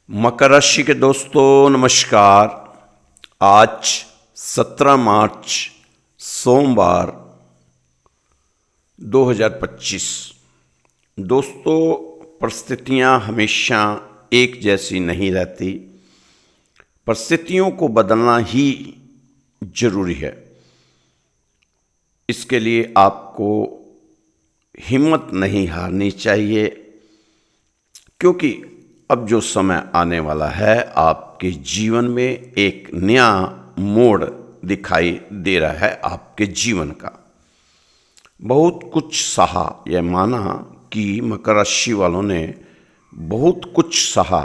मकर राशि के दोस्तों नमस्कार। आज 17 मार्च सोमवार 2025। दोस्तों, परिस्थितियां हमेशा एक जैसी नहीं रहती। परिस्थितियों को बदलना ही जरूरी है। इसके लिए आपको हिम्मत नहीं हारनी चाहिए, क्योंकि अब जो समय आने वाला है आपके जीवन में एक नया मोड़ दिखाई दे रहा है। आपके जीवन का बहुत कुछ सहा, यह माना कि मकर राशि वालों ने बहुत कुछ सहा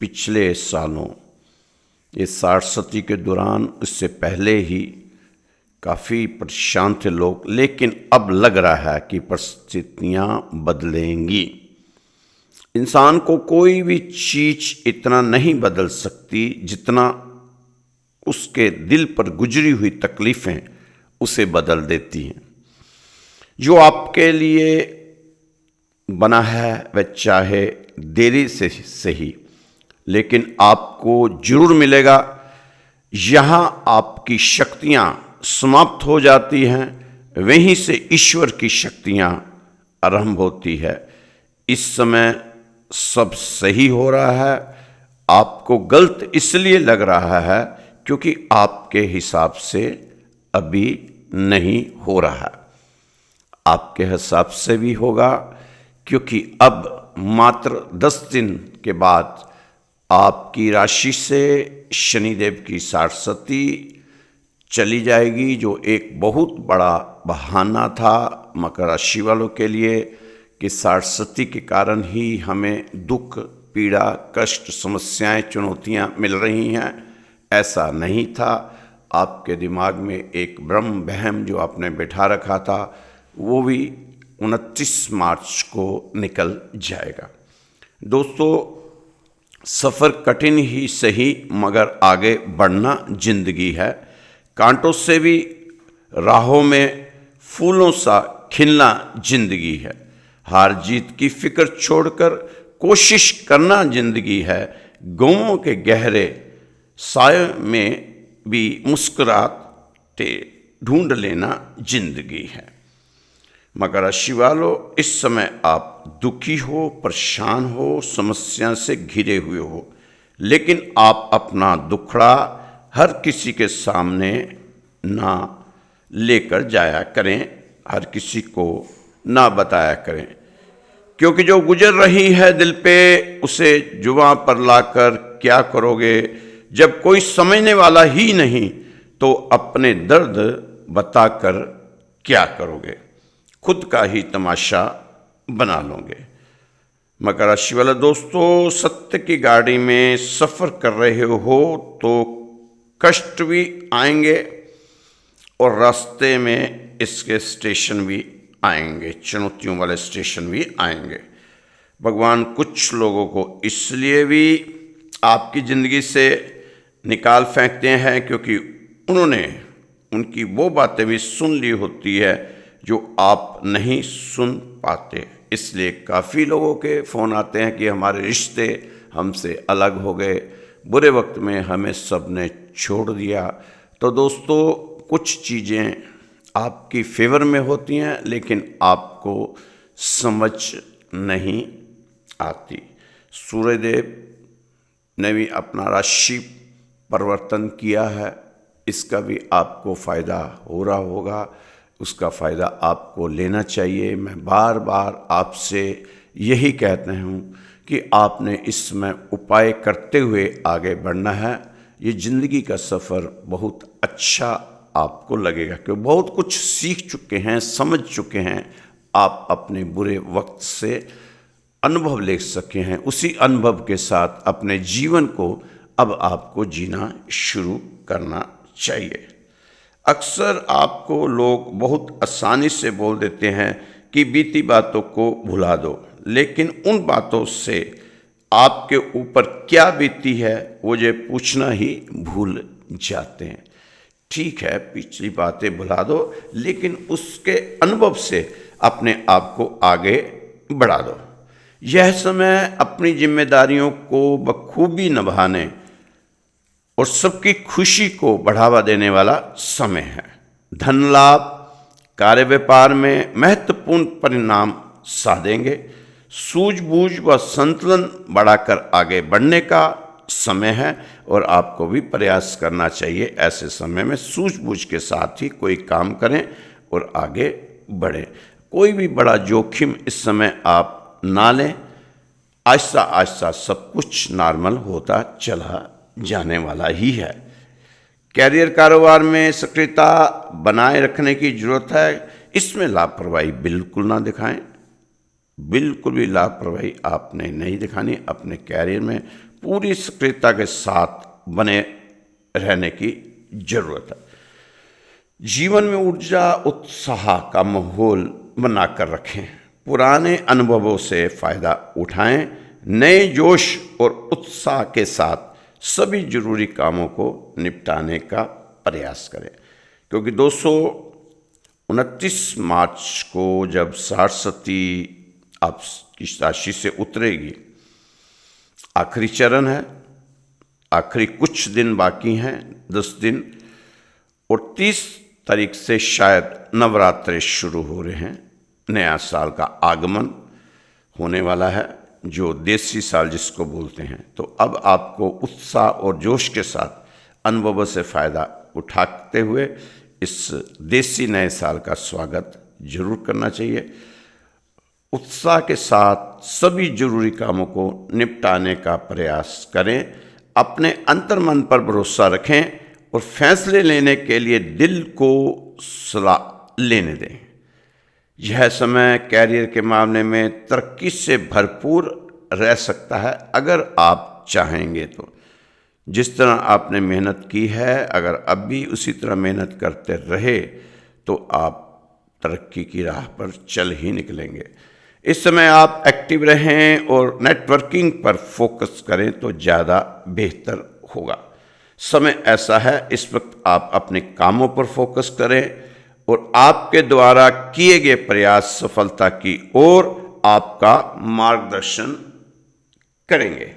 पिछले सालों। ये सारस्वती के दौरान, इससे पहले ही काफ़ी परेशान थे लोग, लेकिन अब लग रहा है कि परिस्थितियाँ बदलेंगी। इंसान को कोई भी चीज़ इतना नहीं बदल सकती जितना उसके दिल पर गुजरी हुई तकलीफ़ें उसे बदल देती हैं। जो आपके लिए बना है वह चाहे देरी से सही, लेकिन आपको जरूर मिलेगा। यहाँ आपकी शक्तियाँ समाप्त हो जाती हैं, वहीं से ईश्वर की शक्तियाँ आरंभ होती है। इस समय सब सही हो रहा है। आपको गलत इसलिए लग रहा है क्योंकि आपके हिसाब से अभी नहीं हो रहा है। आपके हिसाब से भी होगा, क्योंकि अब मात्र 10 दिन के बाद आपकी राशि से शनिदेव की सारस्वती चली जाएगी, जो एक बहुत बड़ा बहाना था मकर राशि वालों के लिए कि सारस्वती के कारण ही हमें दुख, पीड़ा, कष्ट, समस्याएं, चुनौतियां मिल रही हैं। ऐसा नहीं था। आपके दिमाग में एक भ्रम वहम जो आपने बैठा रखा था, वो भी 29 मार्च को निकल जाएगा। दोस्तों, सफ़र कठिन ही सही, मगर आगे बढ़ना जिंदगी है। कांटों से भी राहों में फूलों सा खिलना जिंदगी है। हार जीत की फिक्र छोड़कर कोशिश करना जिंदगी है। गमों के गहरे साए में भी मुस्कुराते ढूंढ लेना जिंदगी है। मकर राशि वालों, इस समय आप दुखी हो, परेशान हो, समस्या से घिरे हुए हो, लेकिन आप अपना दुखड़ा हर किसी के सामने ना लेकर जाया करें, हर किसी को ना बताया करें, क्योंकि जो गुजर रही है दिल पे उसे जुबां पर लाकर क्या करोगे। जब कोई समझने वाला ही नहीं तो अपने दर्द बताकर क्या करोगे। खुद का ही तमाशा बना लोगे। मकर राशि वाले दोस्तों, सत्य की गाड़ी में सफ़र कर रहे हो तो कष्ट भी आएंगे और रास्ते में इसके स्टेशन भी आएंगे, चुनौतियों वाले स्टेशन भी आएंगे। भगवान कुछ लोगों को इसलिए भी आपकी ज़िंदगी से निकाल फेंकते हैं क्योंकि उन्होंने उनकी वो बातें भी सुन ली होती है जो आप नहीं सुन पाते। इसलिए काफ़ी लोगों के फ़ोन आते हैं कि हमारे रिश्ते हमसे अलग हो गए, बुरे वक्त में हमें सबने छोड़ दिया। तो दोस्तों, कुछ चीज़ें आपकी फेवर में होती हैं, लेकिन आपको समझ नहीं आती। सूर्यदेव ने भी अपना राशि परिवर्तन किया है, इसका भी आपको फ़ायदा हो रहा होगा। उसका फ़ायदा आपको लेना चाहिए। मैं बार बार आपसे यही कहते हूँ कि आपने इस समय उपाय करते हुए आगे बढ़ना है। ये ज़िंदगी का सफ़र बहुत अच्छा आपको लगेगा, क्योंकि बहुत कुछ सीख चुके हैं, समझ चुके हैं। आप अपने बुरे वक्त से अनुभव ले सके हैं। उसी अनुभव के साथ अपने जीवन को अब आपको जीना शुरू करना चाहिए। अक्सर आपको लोग बहुत आसानी से बोल देते हैं कि बीती बातों को भुला दो, लेकिन उन बातों से आपके ऊपर क्या बीती है वो ये पूछना ही भूल जाते हैं। ठीक है, पिछली बातें भुला दो, लेकिन उसके अनुभव से अपने आप को आगे बढ़ा दो। यह समय अपनी जिम्मेदारियों को बखूबी निभाने और सबकी खुशी को बढ़ावा देने वाला समय है। धन लाभ, कार्य व्यापार में महत्वपूर्ण परिणाम साधेंगे। सूझबूझ व संतुलन बढ़ाकर आगे बढ़ने का समय है और आपको भी प्रयास करना चाहिए ऐसे समय में सूझबूझ के साथ ही कोई काम करें और आगे बढ़ें। कोई भी बड़ा जोखिम इस समय आप ना लें। आहिस्ता आहिस्ता सब कुछ नॉर्मल होता चला जाने वाला ही है। कैरियर कारोबार में सक्रियता बनाए रखने की जरूरत है। इसमें लापरवाही बिल्कुल ना दिखाएं। बिल्कुल भी लापरवाही आपने नहीं दिखानी। अपने कैरियर में पूरी सक्रियता के साथ बने रहने की जरूरत है। जीवन में ऊर्जा उत्साह का माहौल बनाकर रखें। पुराने अनुभवों से फायदा उठाएं। नए जोश और उत्साह के साथ सभी जरूरी कामों को निपटाने का प्रयास करें, क्योंकि 229 मार्च को जब सरस्वती आपकी राशि से उतरेगी, आखिरी चरण है, आखिरी कुछ दिन बाकी हैं, 10 दिन, और 30 तारीख से शायद नवरात्रे शुरू हो रहे हैं। नया साल का आगमन होने वाला है, जो देसी साल जिसको बोलते हैं। तो अब आपको उत्साह और जोश के साथ अनुभवों से फ़ायदा उठाते हुए इस देसी नए साल का स्वागत जरूर करना चाहिए। उत्साह के साथ सभी जरूरी कामों को निपटाने का प्रयास करें। अपने अंतर्मन पर भरोसा रखें और फैसले लेने के लिए दिल को सलाह लेने दें। यह समय कैरियर के मामले में तरक्की से भरपूर रह सकता है अगर आप चाहेंगे तो। जिस तरह आपने मेहनत की है, अगर अब भी उसी तरह मेहनत करते रहे तो आप तरक्की की राह पर चल ही निकलेंगे। इस समय आप एक्टिव रहें और नेटवर्किंग पर फोकस करें तो ज़्यादा बेहतर होगा। समय ऐसा है, इस वक्त आप अपने कामों पर फोकस करें और आपके द्वारा किए गए प्रयास सफलता की ओर आपका मार्गदर्शन करेंगे।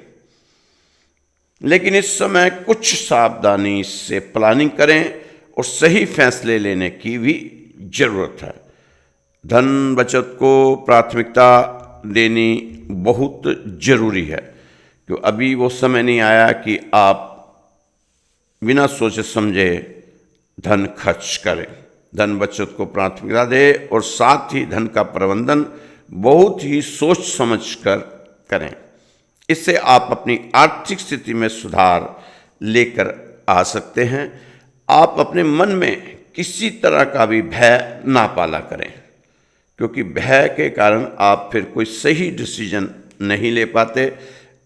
लेकिन इस समय कुछ सावधानी से प्लानिंग करें और सही फैसले लेने की भी जरूरत है। धन बचत को प्राथमिकता देनी बहुत जरूरी है, क्योंकि अभी वो समय नहीं आया कि आप बिना सोचे समझे धन खर्च करें। धन बचत को प्राथमिकता दें और साथ ही धन का प्रबंधन बहुत ही सोच समझ कर करें। इससे आप अपनी आर्थिक स्थिति में सुधार लेकर आ सकते हैं। आप अपने मन में किसी तरह का भी भय ना पाला करें, क्योंकि भय के कारण आप फिर कोई सही डिसीजन नहीं ले पाते।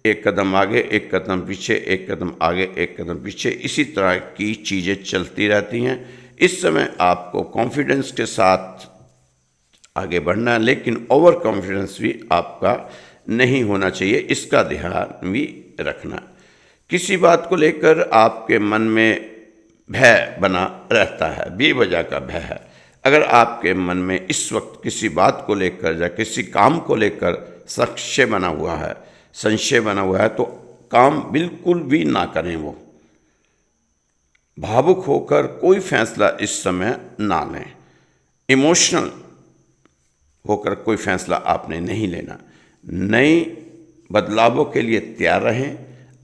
एक कदम आगे, एक कदम पीछे, एक कदम आगे, एक कदम पीछे, इसी तरह की चीज़ें चलती रहती हैं। इस समय आपको कॉन्फिडेंस के साथ आगे बढ़ना है, लेकिन ओवर कॉन्फिडेंस भी आपका नहीं होना चाहिए, इसका ध्यान भी रखना। किसी बात को लेकर आपके मन में भय बना रहता है, बेवजह का भय है। अगर आपके मन में इस वक्त किसी बात को लेकर या किसी काम को लेकर संशय बना हुआ है, तो काम बिल्कुल भी ना करें। वो भावुक होकर कोई फैसला इस समय ना लें। इमोशनल होकर कोई फैसला आपने नहीं लेना। नए बदलावों के लिए तैयार रहें।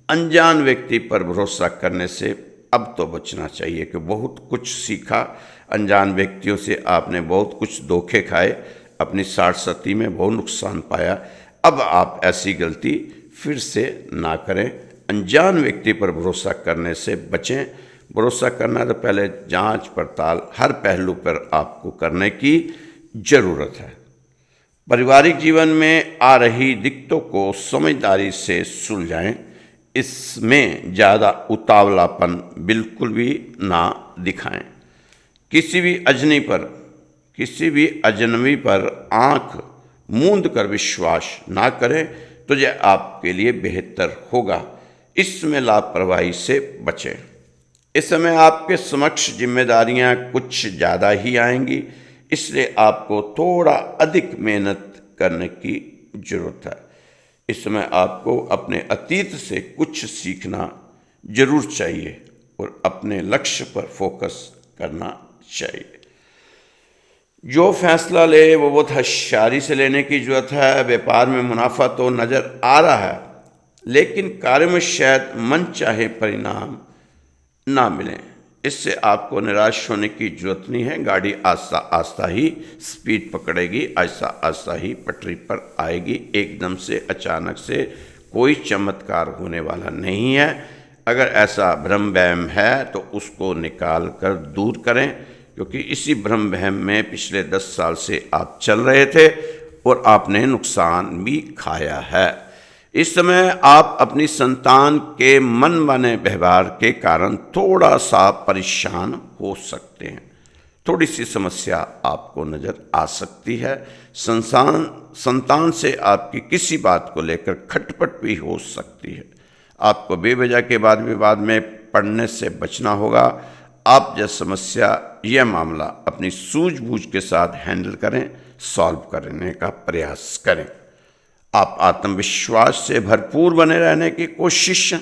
अनजान व्यक्ति पर भरोसा करने से अब तो बचना चाहिए, कि बहुत कुछ सीखा अनजान व्यक्तियों से, आपने बहुत कुछ धोखे खाए, अपनी साठ-सत्ती में बहुत नुकसान पाया। अब आप ऐसी गलती फिर से ना करें। अनजान व्यक्ति पर भरोसा करने से बचें। भरोसा करना तो पहले जांच पड़ताल हर पहलू पर आपको करने की ज़रूरत है। पारिवारिक जीवन में आ रही दिक्कतों को समझदारी से सुलझाएं। इसमें ज़्यादा उतावलापन बिल्कुल भी ना दिखाएं। किसी भी अजनबी पर आंख मूंद कर विश्वास ना करें, तो यह आपके लिए बेहतर होगा। इसमें लापरवाही से बचें। इस समय आपके समक्ष जिम्मेदारियां कुछ ज़्यादा ही आएंगी, इसलिए आपको थोड़ा अधिक मेहनत करने की ज़रूरत है। इस समय आपको अपने अतीत से कुछ सीखना जरूर चाहिए और अपने लक्ष्य पर फोकस करना चाहिए। जो फैसला ले वो बहुत होशियारी से लेने की जरूरत है। व्यापार में मुनाफा तो नज़र आ रहा है, लेकिन कार्य में शायद मन चाहे परिणाम ना मिले। इससे आपको निराश होने की जरूरत नहीं है। गाड़ी आस्ता आस्ता ही स्पीड पकड़ेगी, आस्ता आस्ता ही पटरी पर आएगी। एकदम से अचानक से कोई चमत्कार होने वाला नहीं है। अगर ऐसा भ्रम वहम है तो उसको निकाल कर दूर करें, क्योंकि इसी भ्रम वहम में पिछले 10 साल से आप चल रहे थे और आपने नुकसान भी खाया है। इस समय आप अपनी संतान के मनमाने व्यवहार के कारण थोड़ा सा परेशान हो सकते हैं। थोड़ी सी समस्या आपको नज़र आ सकती है। संतान से आपकी किसी बात को लेकर खटपट भी हो सकती है। आपको बेवजह के बाद विवाद में पड़ने से बचना होगा। आप यह समस्या, यह मामला अपनी सूझबूझ के साथ हैंडल करें, सॉल्व करने का प्रयास करें। आप आत्मविश्वास से भरपूर बने रहने की कोशिश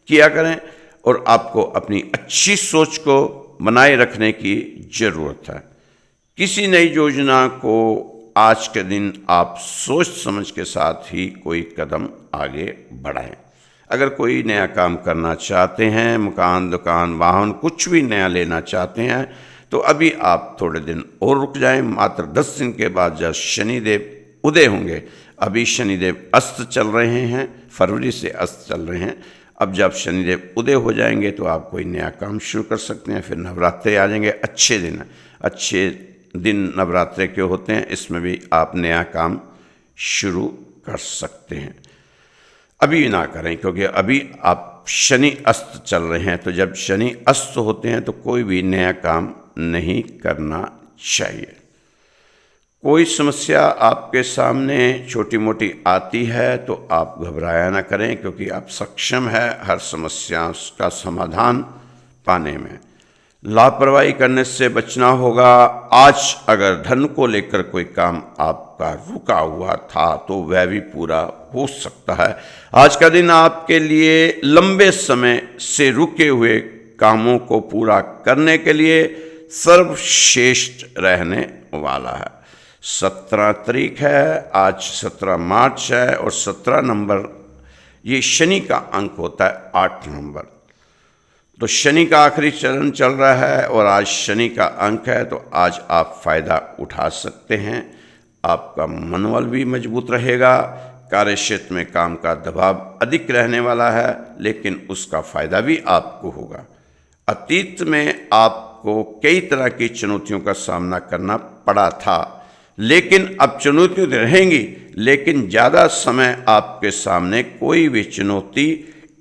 किया करें और आपको अपनी अच्छी सोच को बनाए रखने की ज़रूरत है। किसी नई योजना को आज के दिन आप सोच समझ के साथ ही कोई कदम आगे बढ़ाएं। अगर कोई नया काम करना चाहते हैं, मकान, दुकान, वाहन, कुछ भी नया लेना चाहते हैं, तो अभी आप थोड़े दिन और रुक जाएं। मात्र 10 दिन के बाद जब शनिदेव उदय होंगे, अभी शनिदेव अस्त चल रहे हैं, फरवरी से अस्त चल रहे हैं। अब जब शनिदेव उदय हो जाएंगे तो आप कोई नया काम शुरू कर सकते हैं। फिर नवरात्रे आ जाएंगे, अच्छे दिन नवरात्रे के होते हैं, इसमें भी आप नया काम शुरू कर सकते हैं। अभी ना करें, क्योंकि अभी आप शनि अस्त चल रहे हैं, तो जब शनि अस्त होते हैं तो कोई भी नया काम नहीं करना चाहिए। कोई समस्या आपके सामने छोटी मोटी आती है तो आप घबराया ना करें, क्योंकि आप सक्षम है हर समस्या का समाधान पाने में। लापरवाही करने से बचना होगा। आज अगर धन को लेकर कोई काम आपका रुका हुआ था तो वह भी पूरा हो सकता है। आज का दिन आपके लिए लंबे समय से रुके हुए कामों को पूरा करने के लिए सर्वश्रेष्ठ रहने वाला है। 17 तारीख है, आज 17 मार्च है और 17 नंबर ये शनि का अंक होता है, 8 नंबर। तो शनि का आखिरी चरण चल रहा है और आज शनि का अंक है, तो आज आप फायदा उठा सकते हैं। आपका मनोबल भी मजबूत रहेगा। कार्य क्षेत्र में काम का दबाव अधिक रहने वाला है, लेकिन उसका फायदा भी आपको होगा। अतीत में आपको कई तरह की चुनौतियों का सामना करना पड़ा था, लेकिन अब चुनौतियां रहेंगी, लेकिन ज़्यादा समय आपके सामने कोई भी चुनौती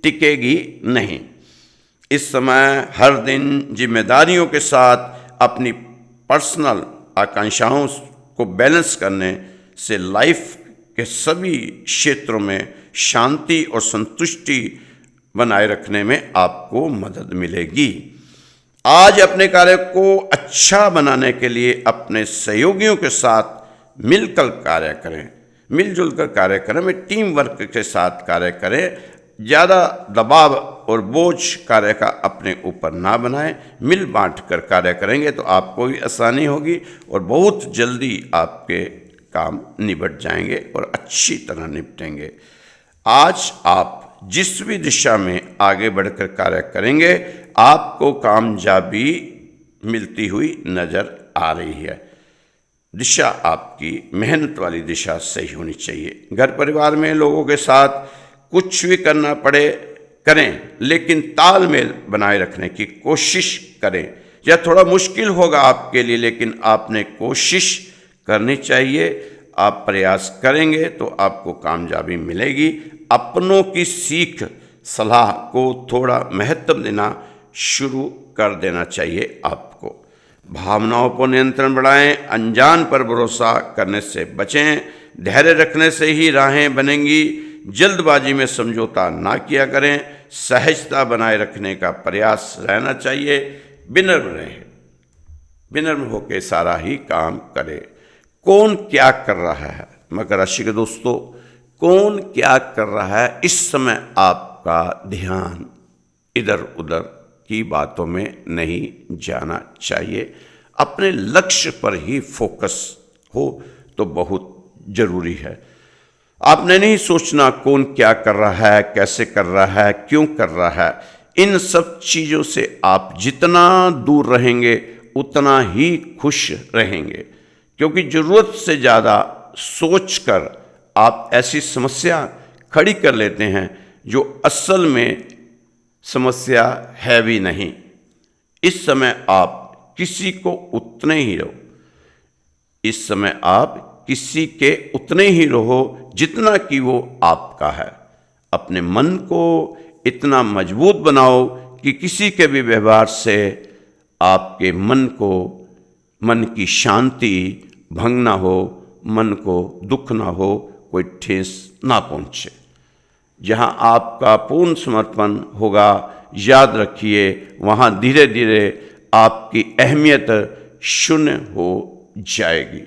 टिकेगी नहीं। इस समय हर दिन जिम्मेदारियों के साथ अपनी पर्सनल आकांक्षाओं को बैलेंस करने से लाइफ के सभी क्षेत्रों में शांति और संतुष्टि बनाए रखने में आपको मदद मिलेगी। आज अपने कार्य को अच्छा बनाने के लिए अपने सहयोगियों के साथ मिलकर कार्य करें, मिलजुल कर कार्य करें, में टीम वर्क के साथ कार्य करें। ज़्यादा दबाव और बोझ कार्य का अपने ऊपर ना बनाएं। मिल बांट कर कार्य करेंगे तो आपको भी आसानी होगी और बहुत जल्दी आपके काम निपट जाएंगे और अच्छी तरह निपटेंगे। आज आप जिस भी दिशा में आगे बढ़कर कार्य करेंगे, आपको कामयाबी मिलती हुई नज़र आ रही है। दिशा आपकी मेहनत वाली दिशा सही होनी चाहिए। घर परिवार में लोगों के साथ कुछ भी करना पड़े करें, लेकिन तालमेल बनाए रखने की कोशिश करें। यह थोड़ा मुश्किल होगा आपके लिए, लेकिन आपने कोशिश करनी चाहिए। आप प्रयास करेंगे तो आपको कामयाबी मिलेगी। अपनों की सीख सलाह को थोड़ा महत्व देना शुरू कर देना चाहिए आपको। भावनाओं पर नियंत्रण बढ़ाएं। अनजान पर भरोसा करने से बचें। धैर्य रखने से ही राहें बनेंगी। जल्दबाजी में समझौता ना किया करें। सहजता बनाए रखने का प्रयास रहना चाहिए। विनम्र रहें, विनम्र होकर सारा ही काम करें। कौन क्या कर रहा है? मकर राशि के दोस्तों, कौन क्या कर रहा है, इस समय आपका ध्यान इधर उधर की बातों में नहीं जाना चाहिए। अपने लक्ष्य पर ही फोकस हो तो बहुत जरूरी है। आपने नहीं सोचना कौन क्या कर रहा है, कैसे कर रहा है, क्यों कर रहा है। इन सब चीज़ों से आप जितना दूर रहेंगे उतना ही खुश रहेंगे, क्योंकि ज़रूरत से ज़्यादा सोचकर आप ऐसी समस्या खड़ी कर लेते हैं जो असल में समस्या है भी नहीं। इस समय आप किसी को उतने ही रहो, इस समय आप किसी के उतने ही रहो जितना कि वो आपका है। अपने मन को इतना मजबूत बनाओ कि किसी के भी व्यवहार से आपके मन की शांति भंग ना हो, मन को दुख ना हो, कोई ठेस ना पहुँचे। जहाँ आपका पूर्ण समर्पण होगा, याद रखिए वहाँ धीरे धीरे आपकी अहमियत शून्य हो जाएगी।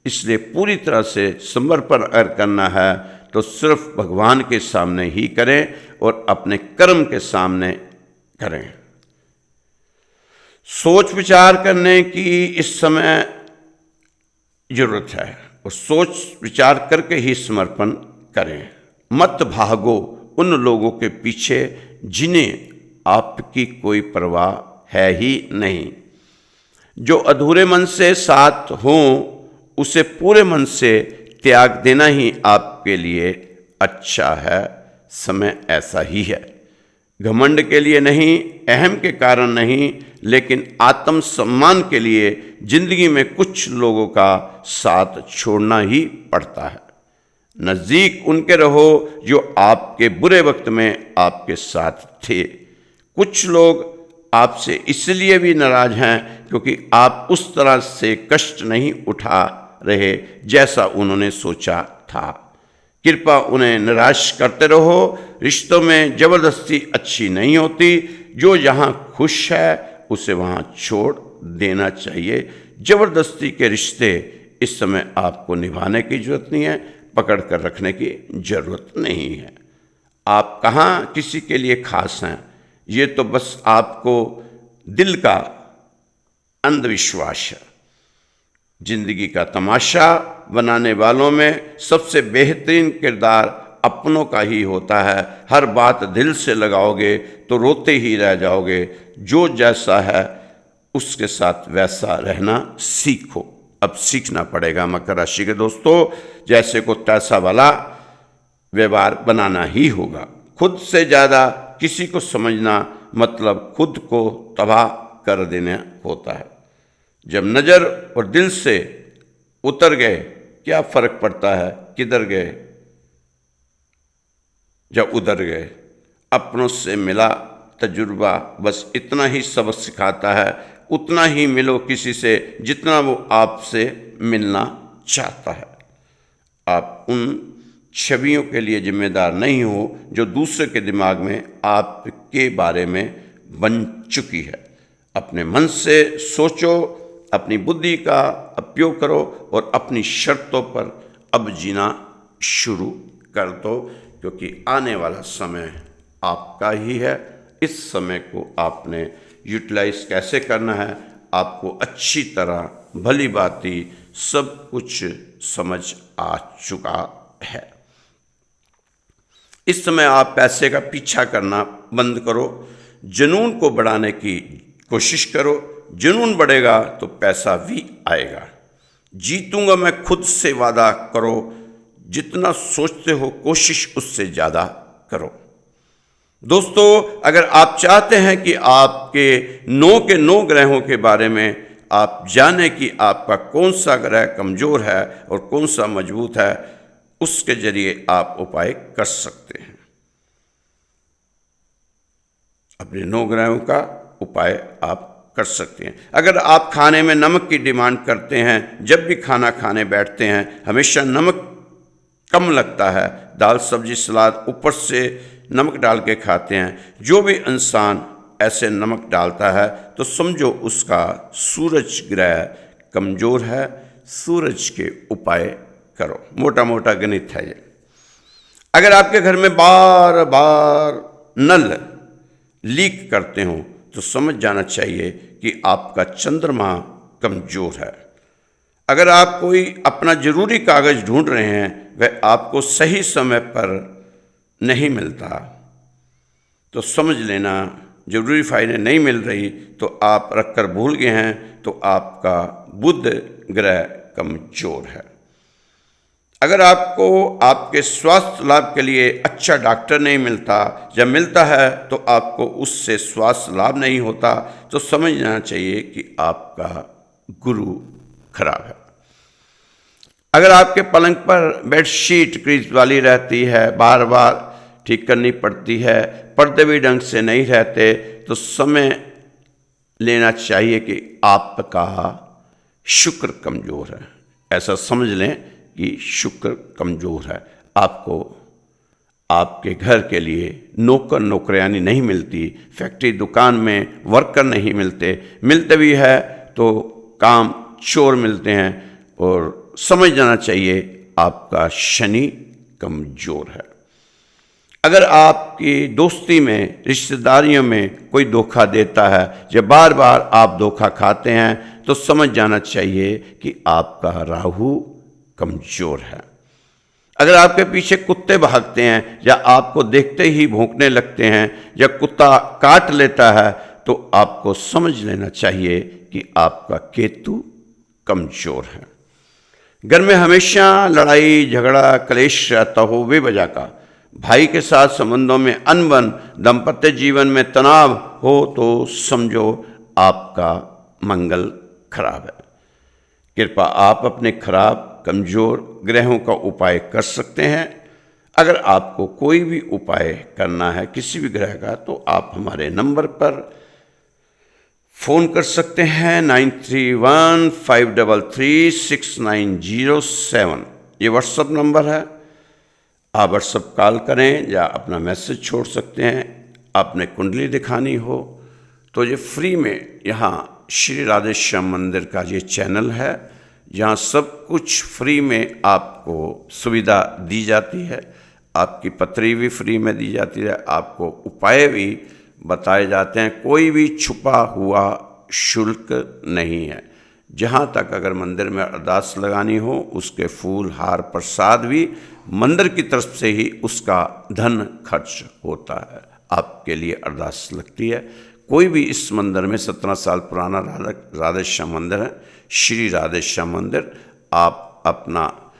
इसलिए पूरी तरह से समर्पण अगर करना है तो सिर्फ भगवान के सामने ही करें और अपने कर्म के सामने करें। सोच विचार करने की इस समय जरूरत है और सोच विचार करके ही समर्पण करें। मत भागो उन लोगों के पीछे जिन्हें आपकी कोई परवाह है ही नहीं। जो अधूरे मन से साथ हों उसे पूरे मन से त्याग देना ही आपके लिए अच्छा है। समय ऐसा ही है। घमंड के लिए नहीं, अहम के कारण नहीं, लेकिन आत्मसम्मान के लिए जिंदगी में कुछ लोगों का साथ छोड़ना ही पड़ता है। नज़दीक उनके रहो जो आपके बुरे वक्त में आपके साथ थे। कुछ लोग आपसे इसलिए भी नाराज हैं क्योंकि आप उस तरह से कष्ट नहीं उठा रहे जैसा उन्होंने सोचा था। कृपया उन्हें निराश करते रहो। रिश्तों में जबरदस्ती अच्छी नहीं होती। जो जहाँ खुश है उसे वहाँ छोड़ देना चाहिए। जबरदस्ती के रिश्ते इस समय आपको निभाने की जरूरत नहीं है, पकड़ कर रखने की जरूरत नहीं है। आप कहाँ किसी के लिए खास हैं, ये तो बस आपको दिल का अंधविश्वास है। जिंदगी का तमाशा बनाने वालों में सबसे बेहतरीन किरदार अपनों का ही होता है। हर बात दिल से लगाओगे तो रोते ही रह जाओगे। जो जैसा है उसके साथ वैसा रहना सीखो। अब सीखना पड़ेगा मकर राशि के दोस्तों, जैसे को तैसा वाला व्यवहार बनाना ही होगा। खुद से ज़्यादा किसी को समझना मतलब खुद को तबाह कर देना होता है। जब नज़र और दिल से उतर गए क्या फर्क पड़ता है किधर गए, जब उधर गए। अपनों से मिला तजुर्बा बस इतना ही सबक सिखाता है। उतना ही मिलो किसी से जितना वो आपसे मिलना चाहता है। आप उन छवियों के लिए जिम्मेदार नहीं हो जो दूसरे के दिमाग में आपके बारे में बन चुकी है। अपने मन से सोचो, अपनी बुद्धि का उपयोग करो और अपनी शर्तों पर अब जीना शुरू कर दो, क्योंकि आने वाला समय आपका ही है। इस समय को आपने यूटिलाइज कैसे करना है आपको अच्छी तरह भली भांति सब कुछ समझ आ चुका है। इस समय आप पैसे का पीछा करना बंद करो, जुनून को बढ़ाने की कोशिश करो। जुनून बढ़ेगा तो पैसा भी आएगा। जीतूंगा मैं खुद से वादा करो। जितना सोचते हो कोशिश उससे ज़्यादा करो। दोस्तों, अगर आप चाहते हैं कि आपके 9 के 9 ग्रहों के बारे में आप जाने कि आपका कौन सा ग्रह कमज़ोर है और कौन सा मजबूत है, उसके जरिए आप उपाय कर सकते हैं। अपने 9 ग्रहों का उपाय आप कर सकते हैं। अगर आप खाने में नमक की डिमांड करते हैं, जब भी खाना खाने बैठते हैं हमेशा नमक कम लगता है, दाल सब्जी सलाद ऊपर से नमक डाल के खाते हैं, जो भी इंसान ऐसे नमक डालता है तो समझो उसका सूरज ग्रह कमज़ोर है। सूरज के उपाय करो। मोटा मोटा गणित है ये। अगर आपके घर में बार बार नल लीक करते हो तो समझ जाना चाहिए कि आपका चंद्रमा कमजोर है। अगर आप कोई अपना जरूरी कागज ढूंढ रहे हैं, वह आपको सही समय पर नहीं मिलता, तो समझ लेना जरूरी फाइलें नहीं मिल रही तो आप रखकर भूल गए हैं, तो आपका बुध ग्रह कमजोर है। अगर आपको आपके स्वास्थ्य लाभ के लिए अच्छा डॉक्टर नहीं मिलता, जब मिलता है तो आपको उससे स्वास्थ्य लाभ नहीं होता, तो समझना चाहिए कि आपका गुरु खराब है। अगर आपके पलंग पर बेडशीट क्रीज वाली रहती है, बार बार ठीक करनी पड़ती है, पर्दे भी ढंग से नहीं रहते, तो समय लेना चाहिए कि आपका शुक्र कमजोर है। ऐसा समझ लें कि शुक्र कमजोर है। आपको आपके घर के लिए नौकर नौकरानी नहीं मिलती, फैक्ट्री दुकान में वर्कर नहीं मिलते, मिलते भी है तो काम चोर मिलते हैं, और समझ जाना चाहिए आपका शनि कमजोर है। अगर आपकी दोस्ती में, रिश्तेदारियों में कोई धोखा देता है, जब बार बार आप धोखा खाते हैं, तो समझ जाना चाहिए कि आपका राहु कमजोर है। अगर आपके पीछे कुत्ते भागते हैं, या आपको देखते ही भौंकने लगते हैं, या कुत्ता काट लेता है, तो आपको समझ लेना चाहिए कि आपका केतु कमजोर है। घर में हमेशा लड़ाई झगड़ा कलेश रहता हो बेवजह का, भाई के साथ संबंधों में अनबन, दाम्पत्य जीवन में तनाव हो, तो समझो आपका मंगल खराब है। कृपया आप अपने खराब कमजोर ग्रहों का उपाय कर सकते हैं। अगर आपको कोई भी उपाय करना है किसी भी ग्रह का, तो आप हमारे नंबर पर फ़ोन कर सकते हैं 9315336907। ये व्हाट्सअप नंबर है, आप व्हाट्सअप कॉल करें या अपना मैसेज छोड़ सकते हैं। आपने कुंडली दिखानी हो तो ये फ्री में यहाँ श्री राधे श्याम मंदिर का ये चैनल है, जहाँ सब कुछ फ्री में आपको सुविधा दी जाती है। आपकी पत्री भी फ्री में दी जाती है, आपको उपाय भी बताए जाते हैं, कोई भी छुपा हुआ शुल्क नहीं है। जहाँ तक अगर मंदिर में अरदास लगानी हो, उसके फूल हार प्रसाद भी मंदिर की तरफ से ही उसका धन खर्च होता है, आपके लिए अरदास लगती है। कोई भी इस मंदिर में 17 साल पुराना राधे श्याम मंदिर है, श्री राधे श्याम मंदिर। आप अपना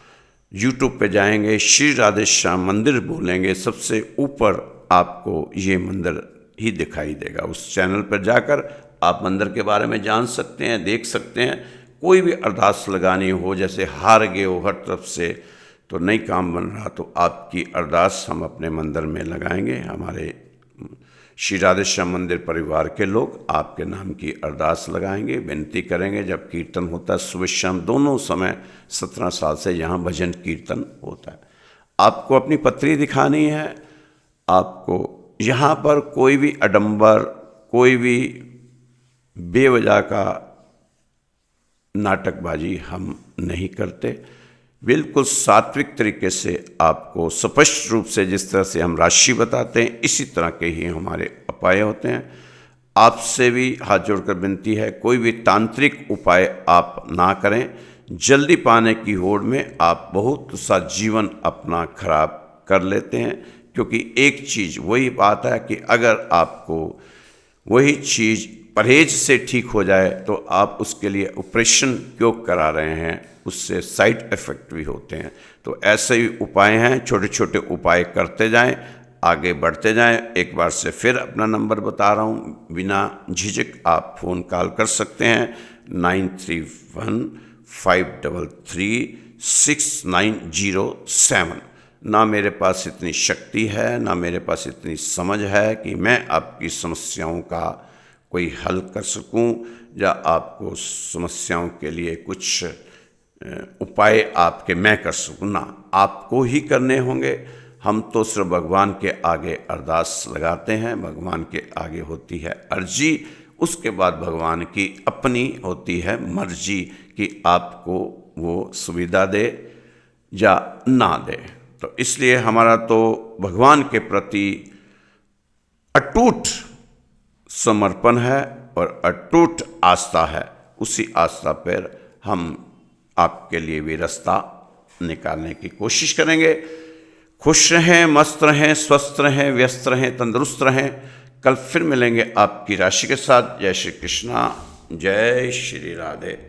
यूट्यूब पे जाएंगे, श्री राधे श्याम मंदिर बोलेंगे, सबसे ऊपर आपको ये मंदिर ही दिखाई देगा। उस चैनल पर जाकर आप मंदिर के बारे में जान सकते हैं, देख सकते हैं। कोई भी अरदास लगानी हो, जैसे हार गए हो हर तरफ से तो नहीं काम बन रहा, तो आपकी अरदास हम अपने मंदिर में लगाएंगे। हमारे श्री राधे श्याम मंदिर परिवार के लोग आपके नाम की अरदास लगाएंगे, विनती करेंगे। जब कीर्तन होता है सुबह शाम दोनों समय 17 साल से यहाँ भजन कीर्तन होता है। आपको अपनी पत्री दिखानी है, आपको यहाँ पर कोई भी आडंबर, कोई भी बेवजह का नाटकबाजी हम नहीं करते। बिल्कुल सात्विक तरीके से आपको स्पष्ट रूप से जिस तरह से हम राशि बताते हैं, इसी तरह के ही हमारे उपाय होते हैं। आपसे भी हाथ जोड़कर विनती है, कोई भी तांत्रिक उपाय आप ना करें। जल्दी पाने की होड़ में आप बहुत सा जीवन अपना खराब कर लेते हैं, क्योंकि एक चीज़ वही बात है कि अगर आपको वही चीज़ परहेज से ठीक हो जाए तो आप उसके लिए ऑपरेशन क्यों करा रहे हैं, उससे साइड इफ़ेक्ट भी होते हैं। तो ऐसे ही उपाय हैं, छोटे छोटे उपाय करते जाएं, आगे बढ़ते जाएं। एक बार से फिर अपना नंबर बता रहा हूं, बिना झिझक आप फ़ोन कॉल कर सकते हैं 9315336907। ना मेरे पास इतनी शक्ति है, ना मेरे पास इतनी समझ है कि मैं आपकी समस्याओं का कोई हल कर सकूं, या आपको समस्याओं के लिए कुछ उपाय आपके मैं कर सकूं। ना, आपको ही करने होंगे। हम तो सिर्फ भगवान के आगे अरदास लगाते हैं, भगवान के आगे होती है अर्जी, उसके बाद भगवान की अपनी होती है मर्जी कि आपको वो सुविधा दे या ना दे। तो इसलिए हमारा तो भगवान के प्रति अटूट समर्पण है और अटूट आस्था है। उसी आस्था पर हम आपके लिए भी रास्ता निकालने की कोशिश करेंगे। खुश रहें, मस्त रहें, स्वस्थ रहें, व्यस्त रहें, तंदुरुस्त रहें। कल फिर मिलेंगे आपकी राशि के साथ। जय श्री कृष्णा, जय श्री राधे।